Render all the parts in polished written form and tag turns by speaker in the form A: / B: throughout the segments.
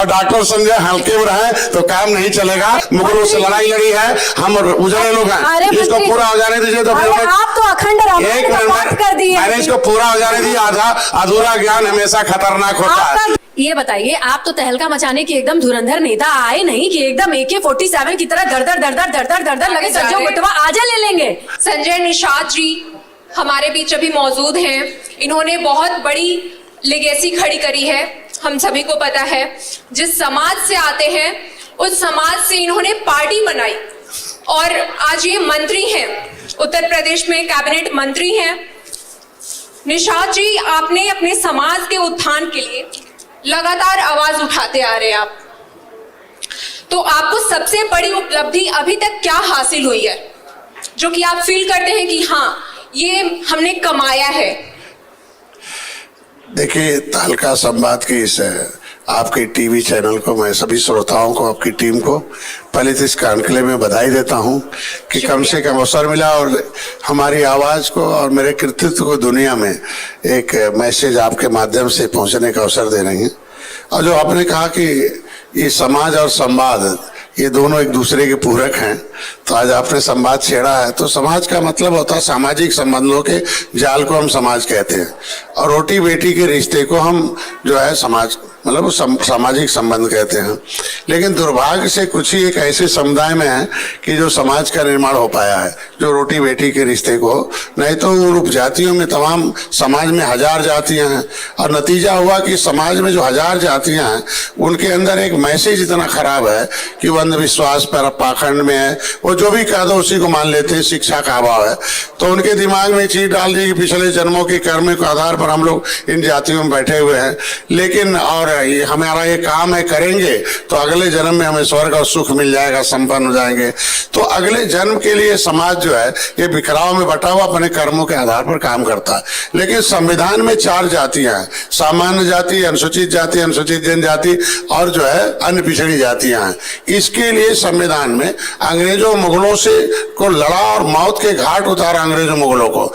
A: Doctor Sanjay हल्के में रहे तो काम नहीं चलेगा। मुगलों से लड़ाई लड़ी है, हम उजड़े लोग हैं, इसको पूरा हो जाने दीजिए। तो
B: आप तो अखंड
A: एक मिनट
B: कर दिए,
A: मैंने इसको पूरा हो जाने दिया। आधा अधूरा ज्ञान हमेशा खतरनाक होता है।
C: ये बताइए, आप तो तहलका मचाने के एकदम धुरंधर नेता आए नहीं कि एकदम AK-47 की तरह दर लगे संजय कुटवा आजा ले लेंगे।
D: संजय निषाद जी हमारे बीच अभी मौजूद हैं। इन्होंने बहुत बड़ी लेगेसी खड़ी करी है, हम सभी को पता है। जिस समाज से आते हैं उस समाज से इन्होंने पार्टी बनाई और आज ये मंत्री हैं, उत्तर प्रदेश में कैबिनेट मंत्री हैं। निषाद जी, आपने अपने समाज के उत्थान के लिए लगातार आवाज उठाते आ रहे हैं आप, तो आपको सबसे बड़ी उपलब्धि अभी तक क्या हासिल हुई है जो कि आप फील करते हैं कि हाँ ये हमने कमाया है?
A: देखिए, तहलका संवाद की इस आपके टीवी चैनल को, मैं सभी श्रोताओं को, आपकी टीम को पहले तो इस कान के लिए मैं बधाई देता हूं कि कम से कम अवसर मिला और हमारी आवाज को और मेरे कृतित्व को दुनिया में एक मैसेज आपके माध्यम से पहुंचने का अवसर दे रही हैं। और जो आपने कहा कि ये समाज और संवाद ये दोनों एक दूसरे के पूरक हैं, तो आज आपने संवाद छेड़ा है। तो समाज का मतलब होता है सामाजिक संबंधों के जाल को हम समाज कहते हैं, और रोटी बेटी के रिश्ते को हम जो है समाज मतलब वो सामाजिक संबंध कहते हैं। लेकिन दुर्भाग्य से कुछ ही एक ऐसे समुदाय में है कि जो समाज का निर्माण हो पाया है, जो रोटी बेटी के रिश्ते को, नहीं तो उन उपजातियों में तमाम समाज में हजार जातियां हैं, और नतीजा हुआ कि समाज में जो हजार जातियां हैं उनके अंदर एक मैसेज इतना खराब है कि वो अंधविश्वास पर पाखंड में है, वो जो भी कह दो उसी को मान लेते हैं, शिक्षा का अभाव है। तो उनके दिमाग में चीज डाल दी कि पिछले जन्मों के कर्म के आधार पर हम लोग इन जातियों में बैठे हुए हैं, लेकिन और ये हमारा ये काम है, करेंगे तो अगले जन्म में हमें स्वर्ग और सुख मिल जाएगा, संपन्न हो जाएंगे। तो अगले जन्म के लिए समाज जो है ये बिखराव में बटा हुआ अपने कर्मों के आधार पर काम करता है। लेकिन संविधान में 4 जातियां हैं, सामान्य जाति, अनुसूचित जाति, अनुसूचित जनजाति और जो है अन्य पिछड़ी जातियां हैं। इसके लिए संविधान में अंग्रेजों मुगलों से को लड़ा और मौत के घाट उतारा अंग्रेजों मुगलों को।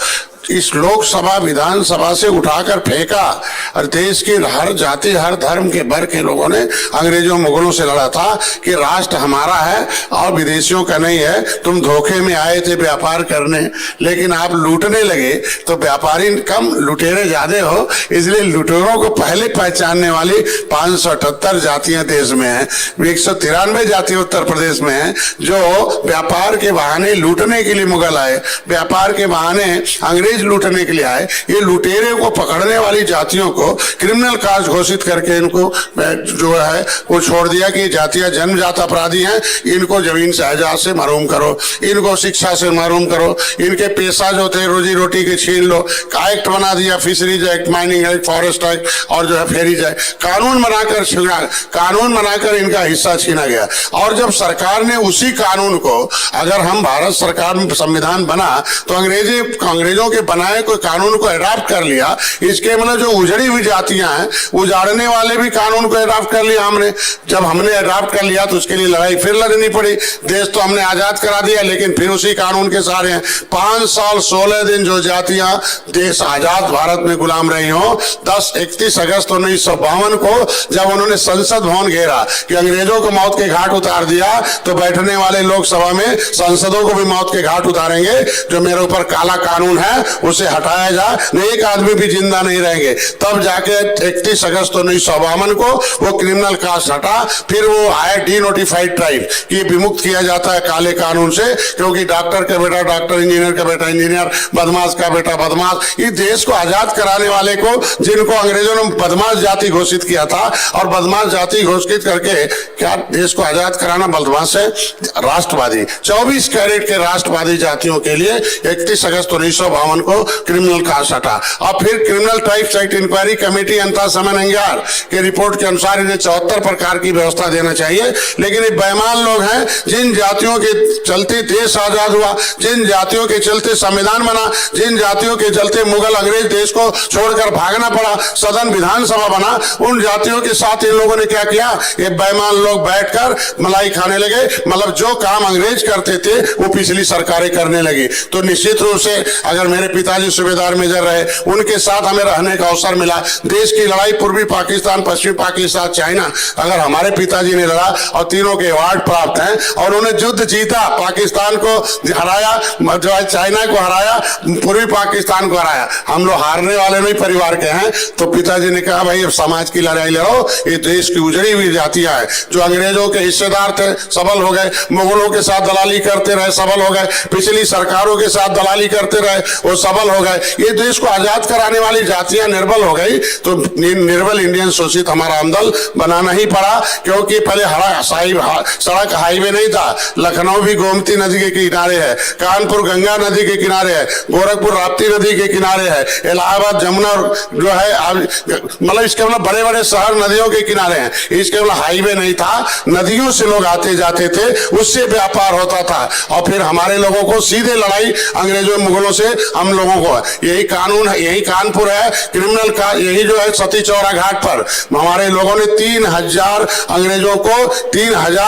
A: इस लोकसभा विधानसभा से उठाकर फेंका और देश के हर जाति हर धर्म के वर्ग के लोगों ने अंग्रेजों मुगलों से लड़ा था कि राष्ट्र हमारा है और विदेशियों का नहीं है। तुम धोखे में आए थे व्यापार करने, लेकिन आप लूटने लगे तो व्यापारी कम लुटेरे ज्यादा हो, इसलिए लुटेरों को पहले पहचानने वाली 578 जातियां देश में है। 193 जाति उत्तर प्रदेश में है जो व्यापार के बहाने लूटने के लिए मुगल आए, व्यापार के बहाने अंग्रेज लूटने के लिए आए। ये लुटेरे को पकड़ने वाली जातियों को क्रिमिनल कास्ट घोषित करके इनको जो है वो छोड़ दिया कि जातियां जन्मजात अपराधी हैं, इनको जमीन से आजाद से महरूम करो, इनको शिक्षा से महरूम करो, इनके पेशा जो थे रोजी रोटी के छीन लो। एक्ट बना दिया, fisheries act, mining act, forest act और जो है फेरीज एक्ट, कानून बनाकर इनका हिस्सा छीना गया। और जब सरकार ने उसी कानून को, अगर हम भारत सरकार में संविधान बना तो अंग्रेजों के बनाए कोई कानून को अडॉप्ट कर लिया, इसके मतलब जो उजड़ी हुई जातियां हैं उजाड़ने वाले भी कानून को अडॉप्ट कर लिया हमने। जब हमने अडॉप्ट कर लिया तो उसके लिए लड़ाई फिर लड़नी पड़ी। देश तो हमने आजाद करा दिया लेकिन फिर उसी कानून के सहारे हैं। 5 साल 16 दिन जो जातियां देश आजाद भारत में गुलाम रही हो, 31 अगस्त 1952 को जब उन्होंने संसद भवन घेरा कि अंग्रेजों को मौत के घाट उतार दिया, तो बैठने वाले लोकसभा में सांसदों को भी मौत के घाट उतारेंगे। जो मेरे ऊपर काला कानून है उसे हटाया जा, नहीं एक आदमी भी जिंदा नहीं रहेंगे। तब जाके 31 अगस्त 1952 को वो क्रिमिनल कास्ट हटा। फिर वो आया डीनोटिफाइड ट्राइब कि विमुक्त किया जाता है काले कानून से, क्योंकि डॉक्टर का बेटा डॉक्टर, इंजीनियर का बेटा इंजीनियर, बदमाश का बेटा बदमाश। इस देश को आजाद कराने वाले को, जिनको अंग्रेजों ने बदमाश जाति घोषित किया था, और बदमाश जाति घोषित करके क्या देश को आजाद कराना बदमाश है? राष्ट्रवादी 24 कैरेट के राष्ट्रवादी जातियों के लिए 31 अगस्त 1952 को क्रिमिनल कास्ट हटा। और फिर Criminal Tribes Act Inquiry Committee Ananthasayanam Ayyangar के रिपोर्ट के अनुसार इन्हें 74 प्रकार की व्यवस्था देना चाहिए। लेकिन ये बेईमान लोग हैं, जिन जातियों के चलते देश आजाद हुआ, जिन जातियों के चलते संविधान बना, जिन जातियों के चलते मुगल अंग्रेज देश को छोड़कर भागना पड़ा, सदन विधानसभा बना, उन जातियों के साथ इन लोगों ने क्या किया? ये बेईमान लोग बैठकर मलाई खाने लगे। मतलब जो काम अंग्रेज करते थे वो पिछली सरकारें करने लगी। तो निश्चित रूप से अगर मेरे पिताजी सूबेदार मेजर रहे, उनके साथ हमें रहने का अवसर मिला। देश की लड़ाई पूर्वी पाकिस्तान, पश्चिमी पाकिस्तान, चाइना, अगर हमारे पिताजी ने लड़ा और तीनों के अवार्ड प्राप्त हैं और उन्होंने युद्ध जीता, पाकिस्तान को हराया, जो है चाइना को हराया, पूर्वी पाकिस्तान को हराया। हम लोग हारने वाले नहीं परिवार के हैं। तो पिताजी ने कहा भाई अब समाज की लड़ाई लड़ो, ये देश की उजड़ी हुई जातियां हैं जो अंग्रेजों के हिस्सेदार थे सबल हो गए, मुगलों के साथ दलाली करते रहे सबल हो गए, पिछली सरकारों के साथ दलाली करते रहे वो सबल हो गए। ये देश को आजाद कराने वाली जातियां निर्बल हो गई तो निर्बल इंडियन शोषित हमारा आंदोलन बनाना ही पड़ा, क्योंकि पहले सड़क हाईवे नहीं था। लखनऊ भी गोमती नदी के किनारे है, कानपुर गंगा नदी के किनारे है, गोरखपुर राप्ती नदी के किनारे है, इलाहाबाद जमुना जो है मतलब इसके मतलब बड़े बड़े शहर नदियों के किनारे हैं। इसके मतलब हाईवे नहीं था, नदियों से लोग आते जाते थे, उससे व्यापार होता था। और फिर हमारे लोगों को सीधे लड़ाई अंग्रेजों मुगलों से हम लोगों को, यही कानून है, यही कानपुर है क्रिमिनल का, यही जो है सती चौरा घाट पर हमारे लोगों ने 3000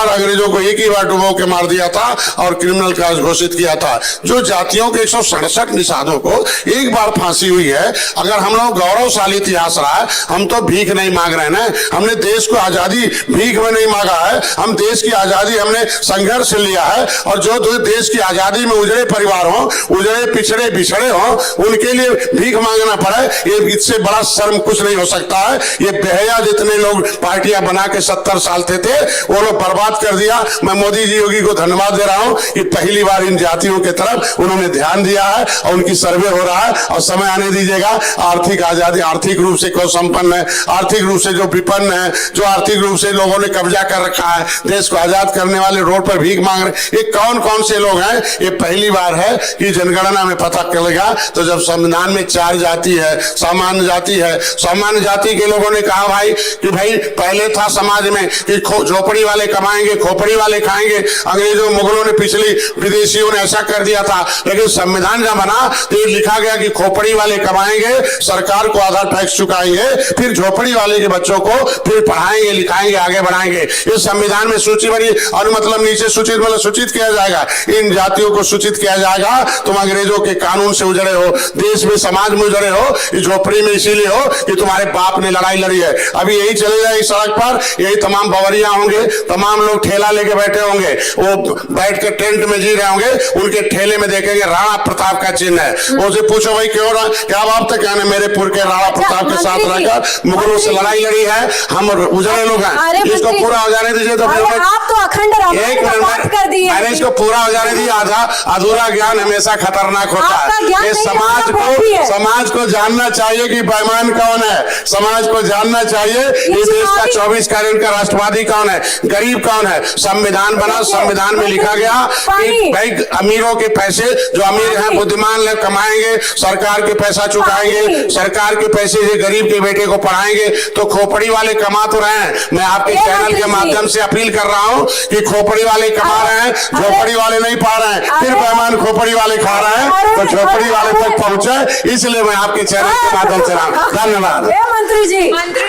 A: अंग्रेजों को एक ही बार डुबो के मार दिया था और क्रिमिनल काज घोषित किया था। जो जातियों के 167 निषादों को एक बार फांसी हुई है। अगर हम लोग गौरवशाली इतिहास रहा है, हम तो भीख नहीं मांग रहे हैं, हमने देश को आजादी भीख में नहीं मांगा है, हम देश की आजादी हमने संघर्ष से लिया है। और जो देश की आजादी में उजड़े परिवार हो, उजड़े पिछड़े बिछड़े हो, उनके लिए भीख मांगना पड़े, ये इससे बड़ा शर्म कुछ नहीं हो सकता है। ये बेहया जितने लोग पार्टियां बना के 70 साल थे वो लोग बर्बाद कर दिया। मैं मोदी जी योगी को धन्यवाद दे रहा हूं कि पहली बार इन जातियों के तरफ उन्होंने ध्यान दिया है और उनकी सर्वे हो रहा है और समय आने दीजिएगा। आर्थिक आजादी, आर्थिक रूप से कौन संपन्न है, आर्थिक रूप से जो विपन्न है, जो आर्थिक रूप से लोगों ने कब्जा कर रखा है, देश को आजाद करने वाले रोड पर भीख मांग रहे, ये कौन कौन से लोग हैं, ये पहली बार है कि जनगणना में पता चलेगा। तो जब संविधान में 4 जाति है, सामान्य जाति है, सामान्य जाति के लोगों ने कहा भाई कि भाई पहले था समाज में कि झोपड़ी वाले कमाएंगे, खोपड़ी वाले खाएंगे, अंग्रेजों मुगलों ने पिछली विदेशियों ने ऐसा कर दिया था। लेकिन संविधान जब बना तो ये लिखा गया कि खोपड़ी वाले कमाएंगे, सरकार को आधा टैक्स चुकाएंगे, फिर झोपड़ी वाले के बच्चों को फिर पढ़ाएंगे लिखाएंगे आगे बढ़ाएंगे। इस संविधान में सूची बनी और मतलब नीचे सूचित मतलब सूचित किया जाएगा, इन जातियों को सूचित किया जाएगा। तुम अंग्रेजों के कानून से उजड़े हो, देश में समाज में उजड़े हो, झोपड़ी में इसीलिए हो कि तुम्हारे बाप ने लड़ाई लड़ी है। अभी यही चले जाए इस सड़क पर, यही तमाम बवरिया होंगे, तमाम लोग ठेला लेके बैठे होंगे, वो बैठ के टेंट में जी रहे होंगे, उनके ठेले में देखेंगे राणा प्रताप का चिन्ह है। उनसे पूछो भाई क्यों क्या बाप तक कहने मेरे पुर के राणा प्रताप के साथ रहकर मुगलों से लड़ाई लड़ी है, हम उजड़े लोग हैं। इसको पूरा हो जाने दीजिए। तो
C: आप तो अखंड
A: एक मिनट कर दिए, मैंने इसको पूरा हो जाने दिया। आधा अधूरा ज्ञान हमेशा खतरनाक होता है। ये समाज को जानना चाहिए कि बेईमान कौन है, समाज को जानना चाहिए ये देश का 24 कैरेट का राष्ट्रवादी कौन है, गरीब कौन है। संविधान बना, संविधान में लिखा गया कि भाई अमीरों के पैसे, जो अमीर हैं बुद्धिमान लोग कमाएंगे, सरकार के पैसा चुकाएंगे, सरकार के पैसे से गरीब के बेटे को पढ़ाएंगे। तो खोपड़ी वाले कमा तो रहे हैं, मैं आपके चैनल के माध्यम से अपील कर रहा हूं कि खोपड़ी वाले कमा रहे हैं, झोपड़ी वाले नहीं पा रहे हैं, फिर बेईमान खोपड़ी वाले खा रहे हैं, तो झोपड़ी वाले तक पहुंचे। इसलिए मैं आपके चैनल के माध्यम से रहा हूं। धन्यवाद।
C: मंत्री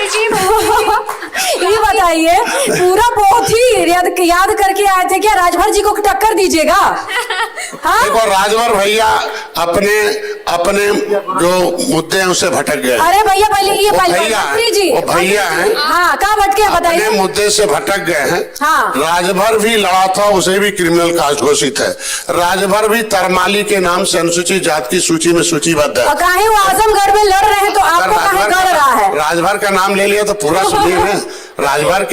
C: जी ये बताइए, पूरा बहुत ही याद करके आए थे क्या, राजभर जी को टक्कर दीजिएगा? हाँ?
A: देखो राजभर भैया अपने जो मुद्दे हैं उससे भटक गए।
C: अरे भैया पहले ये मंत्री जी
A: वो भैया हैं,
C: हाँ कहाँ भटके बताइए?
A: अपने मुद्दे से भटक गए हैं।
C: हाँ।
A: राजभर भी लड़ा था, उसे भी क्रिमिनल काज घोषित है। राजभर भी तरमाली के नाम से अनुसूचित जाति की सूची में सूचीबद्ध है।
C: काहे वो आजमगढ़ में लड़ रहे हैं तो आपको काहे कर रहा है?
A: राजभर का नाम ले लिया तो पूरा सुनिए ना। राजभर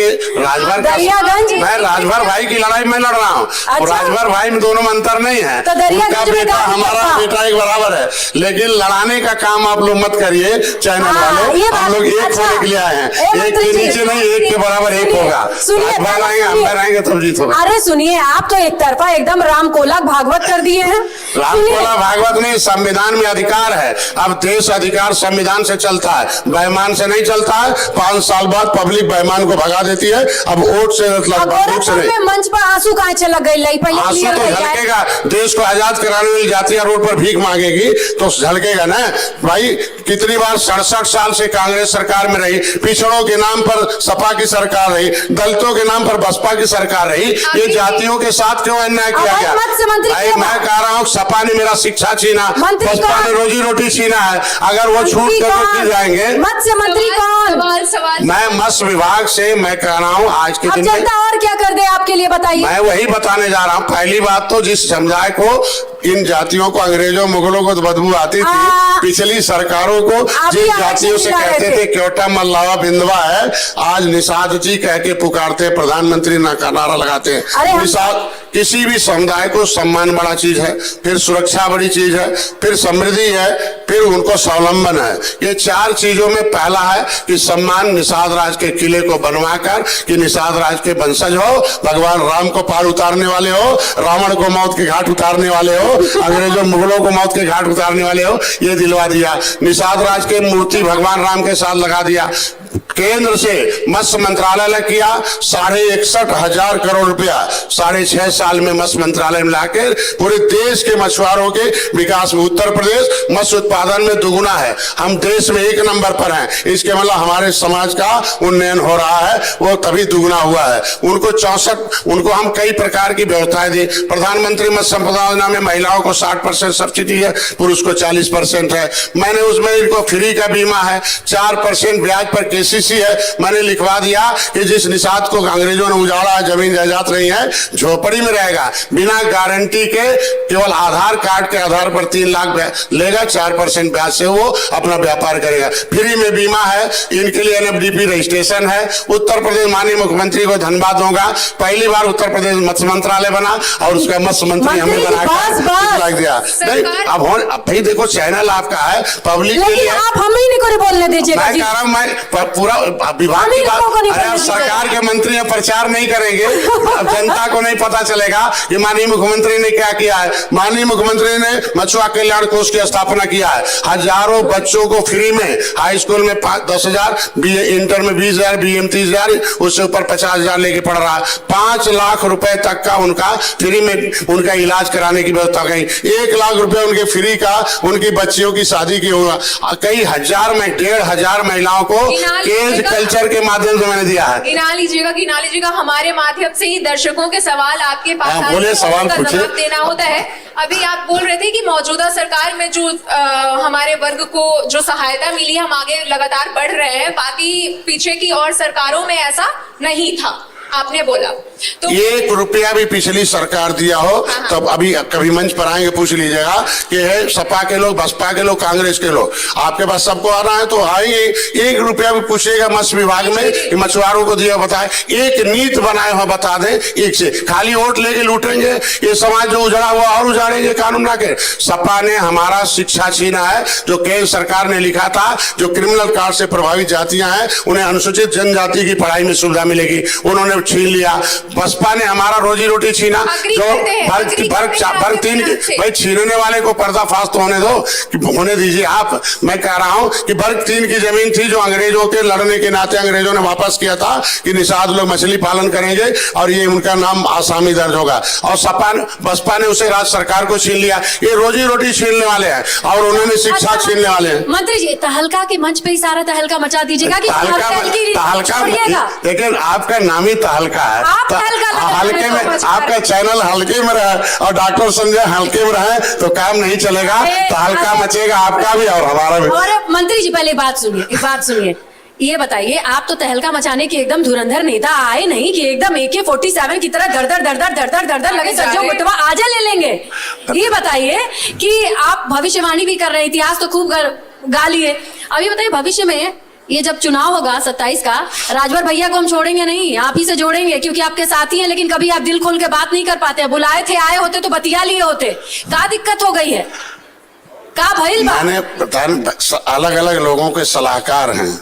A: मैं राजभर भाई की लड़ाई में लड़ रहा हूँ।
C: अच्छा?
A: राजभर भाई में दोनों में अंतर नहीं है,
C: तो
A: उनका बेटा हमारा बेटा एक बराबर है। लेकिन लड़ाने का काम आप लोग मत करिए चैनल वाले, हम लोग एक होने के लिए आए हैं, एक के नीचे नहीं, एक के बराबर एक होगा। राजभर आएंगे, हम रहेंगे तब जीत होगा।
C: अरे सुनिए, आप तो एक तरफा एकदम रामकोला भागवत कर दिए हैं।
A: रामकोला भागवत नहीं, संविधान में अधिकार है। अब देश अधिकार संविधान से चलता है, बेईमान से नहीं चलता है। 5 साल बाद पब्लिक बेईमान स्वाभिमान को भगा देती है। अब वोट से
C: अब गोरखपुर में मंच पर आंसू कहाँ छलक गई? पहले
A: आंसू
C: क्लियर
A: तो
C: कर जाए।
A: झलकेगा, देश को आजाद कराने वाली जातियां रोड पर भीख मांगेगी तो झलकेगा ना भाई। कितनी बार 67 साल से कांग्रेस सरकार में रही, पिछड़ों के नाम पर सपा की सरकार रही, दलितों के नाम पर बसपा की सरकार रही, ये जातियों के साथ क्यों अन्याय किया गया? भाई मैं कह रहा हूँ सपा ने मेरा शिक्षा छीना, बसपा ने रोजी रोटी छीना है, अगर वो छूट कर जाएंगे।
C: मत्स्य मंत्री कौन?
D: सवाल
A: मैं मत्स्य विभाग से मैं कह रहा हूँ आज के
C: अब
A: दिन में
C: जनता और क्या कर दे आपके लिए बताइए।
A: मैं वही बताने जा रहा हूँ। पहली बात तो जिस समुदाय को, इन जातियों को, अंग्रेजों मुगलों को तो बदबू आती थी, पिछली सरकारों को जिन जातियों से कहते थे क्योटा मल्लावा बिंदवा है, आज निषाद जी कह के पुकारते, प्रधानमंत्री का नारा लगाते हैं। निषाद किसी भी समुदाय को सम्मान बड़ा चीज है, फिर सुरक्षा बड़ी चीज है, फिर समृद्धि है, फिर उनको स्वावलंबन है। ये 4 चीजों में पहला है कि सम्मान निषाद राज के किले को बनवाकर कि निषाद राज के वंशज हो, भगवान राम को पार उतारने वाले हो, रावण को मौत के घाट उतारने वाले हो, अंग्रेजों मुगलों को मौत के घाट उतारने वाले हो, ये दिलवा दिया। निषाद राज के मूर्ति भगवान राम के साथ लगा दिया। केंद्र से मत्स्य मंत्रालय ने किया 61,500 करोड़ रुपया 6.5 साल में मत्स्य मंत्रालय में लाकर पूरे देश के मछुआरों के विकास में। उत्तर प्रदेश मत्स्य उत्पादन में दुगुना है, हम देश में 1 नंबर पर हैं। इसके मतलब हमारे समाज का उन्नयन हो रहा है, वो तभी दुगुना हुआ है। उनको हम कई प्रकार की व्यवस्थाएं दी। प्रधानमंत्री मत्स्य संपदा योजना में महिलाओं को 60% सब्सिडी है, पुरुष को 40% है। मैंने उसमें इनको फ्री का बीमा है, 4% ब्याज पर केसीसी है। मैंने लिखवा दिया कि जिस निषाद को अंग्रेजों ने उजाड़ा, जमीन जायदाद नहीं है, झोपड़ी में रहेगा, बिना गारंटी के केवल आधार कार्ड के आधार पर 3 लाख लेगा, 4% ब्याज से वो अपना व्यापार करेगा। फ्री में बीमा है, इनके लिए NFDP रजिस्ट्रेशन है। उत्तर प्रदेश माननीय मुख्यमंत्री को धन्यवाद दूंगा, पहली बार उत्तर प्रदेश मत्स्य मंत्रालय बना और उसका मत्स्य मंत्री हमें बना दिया। अब भाई देखो चैनल आपका है, पब्लिक के लिए।
C: आप हम ही नहीं बोलने दीजिएगा।
A: मैं कह रहा हूँ मैं पूरा विभाग की बात, अरे सरकार के मंत्री प्रचार नहीं करेंगे, अब जनता को नहीं पता चलेगा कि माननीय मुख्यमंत्री ने क्या किया है। माननीय मुख्यमंत्री ने मछुआ कल्याण कोष की स्थापना किया है, हजारों बच्चों को फ्री में, हाई स्कूल में 10,000, इंटर में 20,000, BM 30,000, उससे ऊपर 50,000 लेके पढ़ रहा है। 5 लाख रुपए तक का उनका फ्री में उनका इलाज कराने की व्यवस्था कही। 1 लाख रुपए उनके फ्री का उनकी बच्चियों की शादी की होगा। कई हजार में 1,500 महिलाओं को केज कल्चर के माध्यम से मैंने दिया है।
D: गिना लीजिएगा हमारे माध्यम से ही दर्शकों के सवाल आपके पास
A: बोले, सवाल पूछे।
D: जवाब देना होता है। अभी आप बोल रहे थे कि मौजूदा सरकार में जो हमारे वर्ग को जो सहायता मिली, हम आगे लगातार बढ़ रहे हैं, बाकी पीछे की और सरकारों में ऐसा नहीं था, आपने बोला। तो
A: 1 रुपया भी पिछली सरकार दिया हो तब अभी कभी मंच पर आएंगे पूछ लीजिएगा कि है सपा के लोग, बसपा के लोग, कांग्रेस के लोग, आपके पास सबको आ रहा है तो आएंगे। 1 रुपया भी पूछेगा मत्स्य विभाग में कि मछुआरों को दिया, बताए एक नीति बनाए हुआ बता दें, एक से खाली वोट लेके लूटेंगे, ये समाज जो उजड़ा हुआ और उजाड़ेंगे कानून ला के। सपा ने हमारा शिक्षा छीना है, जो केंद्र सरकार ने लिखा था, जो क्रिमिनल कार्ड से प्रभावित जातियां हैं उन्हें अनुसूचित जनजाति की पढ़ाई में सुविधा मिलेगी, उन्होंने छीन लिया। बसपा ने हमारा रोजी रोटी छीना, जो वर्ग 3 भाई छीनने वाले को पर्दाफाश तो होने दीजिए आप। मैं कह रहा हूं कि वर्ग 3 की जमीन थी जो अंग्रेजों के लड़ने के नाते अंग्रेजों ने वापस किया था कि निषाद लोग मछली पालन करेंगे और ये उनका नाम आसामी दर्ज होगा, और बसपा ने उसे राज्य सरकार को छीन लिया। ये रोजी रोटी छीनने वाले हैं और उन्होंने शिक्षा छीनने वाले हैं।
C: मंत्री जी तहलका के मंच पे ही सारा तहलका मचा दीजिएगा कि
A: लेकिन आपका नाम ही तहलका है। हल्के में आपका चैनल हल्के में रहे और डॉक्टर संजय हल्के में रहे तो काम नहीं चलेगा, तो हल्का मचेगा आपका भी और हमारा भी।
C: और मंत्री जी पहले एक बात सुनिए, ये बताइए, आप तो तहलका मचाने के एकदम धुरंधर नेता आए नहीं कि एकदम AK-47 की तरह दर लगे सज्जो गुटवा आजा ले लेंगे। ये बताइए कि आप भविष्यवाणी भी कर रहे, इतिहास तो खूब गा लिए, अभी बताइए भविष्य में ये जब चुनाव होगा 27 का, राजभर भैया को हम छोड़ेंगे नहीं, आप ही से जोड़ेंगे क्योंकि आपके साथी हैं, लेकिन कभी आप दिल खोल के बात नहीं कर पाते। बुलाए थे, आए होते तो बतिया लिए होते, क्या दिक्कत हो गई है? का भइल बा?
A: मैंने अलग अलग लोगों के सलाहकार हैं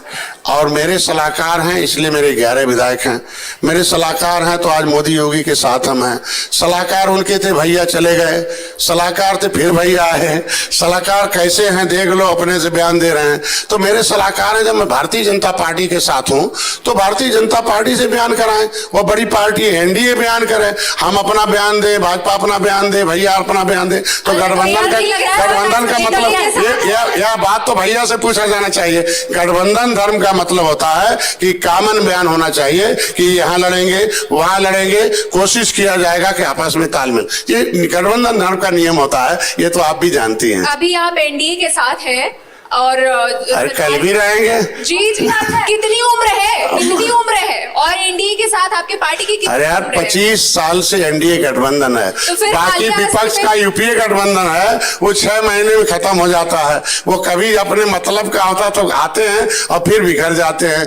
A: और मेरे सलाहकार हैं, इसलिए मेरे 11 विधायक हैं। मेरे सलाहकार हैं तो आज मोदी योगी के साथ हम हैं। सलाहकार उनके थे, भैया चले गए, सलाहकार थे फिर भैया आए। सलाहकार कैसे हैं देख लो, अपने से बयान दे रहे हैं। तो मेरे सलाहकार हैं, जब मैं भारतीय जनता पार्टी के साथ हूं तो भारतीय जनता पार्टी से बयान कराएं। वो बड़ी पार्टी है, एनडीए बयान करे, हम अपना बयान दे, भाजपा अपना बयान दे, भैया अपना बयान दे। तो गठबंधन का मतलब यह बात तो भैया से पूछा जाना चाहिए। गठबंधन धर्म का मतलब होता है कि कॉमन बयान होना चाहिए कि यहाँ लड़ेंगे वहां लड़ेंगे, कोशिश किया जाएगा कि आपस में तालमेल। ये गठबंधन धर्म का नियम होता है, ये तो आप भी जानती हैं।
D: अभी आप एनडीए के साथ हैं और
A: अरे कल भी रहेंगे।
D: जी जी, कितनी उम्र है और एनडीए के साथ आपके पार्टी की कितनी
A: अरे यार
D: उम्र है?
A: 25 साल से एनडीए गठबंधन है,
D: तो फिर
A: बाकी
D: आलिया
A: विपक्ष का यूपीए गठबंधन है, वो 6 महीने में खत्म हो जाता है। वो कभी अपने मतलब का होता तो आते हैं और फिर बिखर जाते हैं।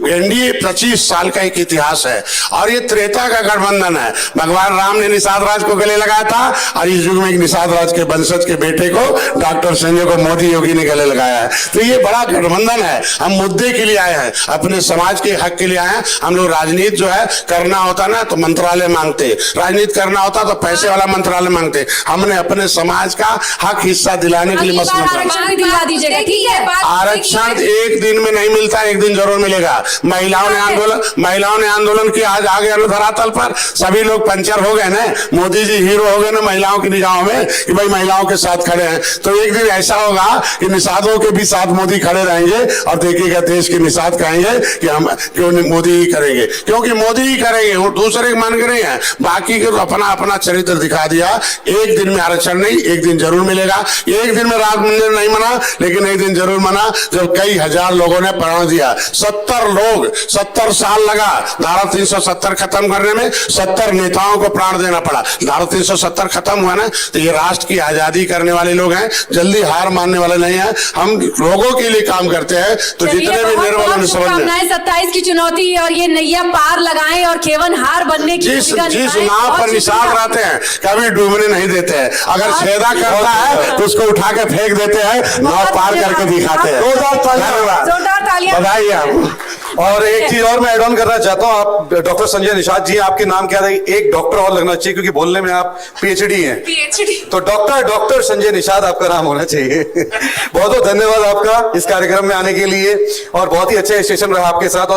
A: एनडीए 25 साल का एक इतिहास है और ये त्रेता का गठबंधन है। भगवान राम ने निषाद राज को गले लगाया था और इस युग में निषाद राज के वंशज के बेटे को, डॉक्टर संजय को मोदी योगी ने गले लगाया है। तो ये बड़ा गठबंधन है। हम मुद्दे के लिए आए हैं, अपने समाज के हक के लिए आए हैं। हम लोग राजनीति जो है करना होता ना तो मंत्रालय मांगते, राजनीति करना होता तो पैसे वाला मंत्रालय मांगते। हमने अपने समाज का हक हिस्सा दिलाने के लिए मसला
C: आरक्षण भी दिला दीजिएगा, ठीक है?
A: आरक्षण एक दिन में नहीं मिलता, एक दिन जरूर मिलेगा। महिलाओं ने आंदोलन किया, आज आ गया धरातल पर। सभी लोग पंचर हो गए ना, मोदी जी हीरो हो गए ना महिलाओं की निगाहों में कि भाई महिलाओं के साथ खड़े हैं। तो एक दिन ऐसा होगा कि निषादों के भी साथ मोदी खड़े रहेंगे और देखिएगा देश के निषाद कहेंगे कि हम क्यों मोदी ही करेंगे, क्योंकि मोदी ही करेंगे, वो दूसरे मान के नहीं है। बाकी के तो अपना अपना चरित्र दिखा दिया। एक दिन में आरक्षण नहीं, एक दिन जरूर मिलेगा। एक दिन में राम मंदिर नहीं मना, लेकिन एक दिन जरूर मना जब कई हजार लोगों ने प्राण दिया। 70 साल लगा धारा 370 खत्म करने में, 70 नेताओं को प्राण देना पड़ा। धारा 370 खत्म हुआ ना, तो ये राष्ट्र की आजादी करने वाले लोग हैं, जल्दी हार मानने वाले नहीं है। हम लोगों के लिए काम करते हैं। तो जितने भी निर्वाचन
C: 27 की चुनौती और ये नैया पार लगाएं और केवल हार बनने की
A: जिस नाव पर निषाद रहते हैं कभी डूबने नहीं देते हैं। अगर छेदा करता है तो उसको उठा के फेंक देते हैं, नाव पार करके दिखाते हैं।
C: जोरदार तालियां।
A: बधाई आप।
B: और एक चीज और मैं एड ऑन करना चाहता हूं, आप डॉक्टर संजय निषाद जी, आपके नाम क्या है? एक डॉक्टर और लगना चाहिए क्योंकि बोलने में आप पीएचडी हैं। तो डॉक्टर संजय निषाद आपका नाम होना चाहिए। बहुत बहुत धन्यवाद आपका इस कार्यक्रम में आने के लिए और बहुत ही अच्छा स्टेशन रहा आपके साथ।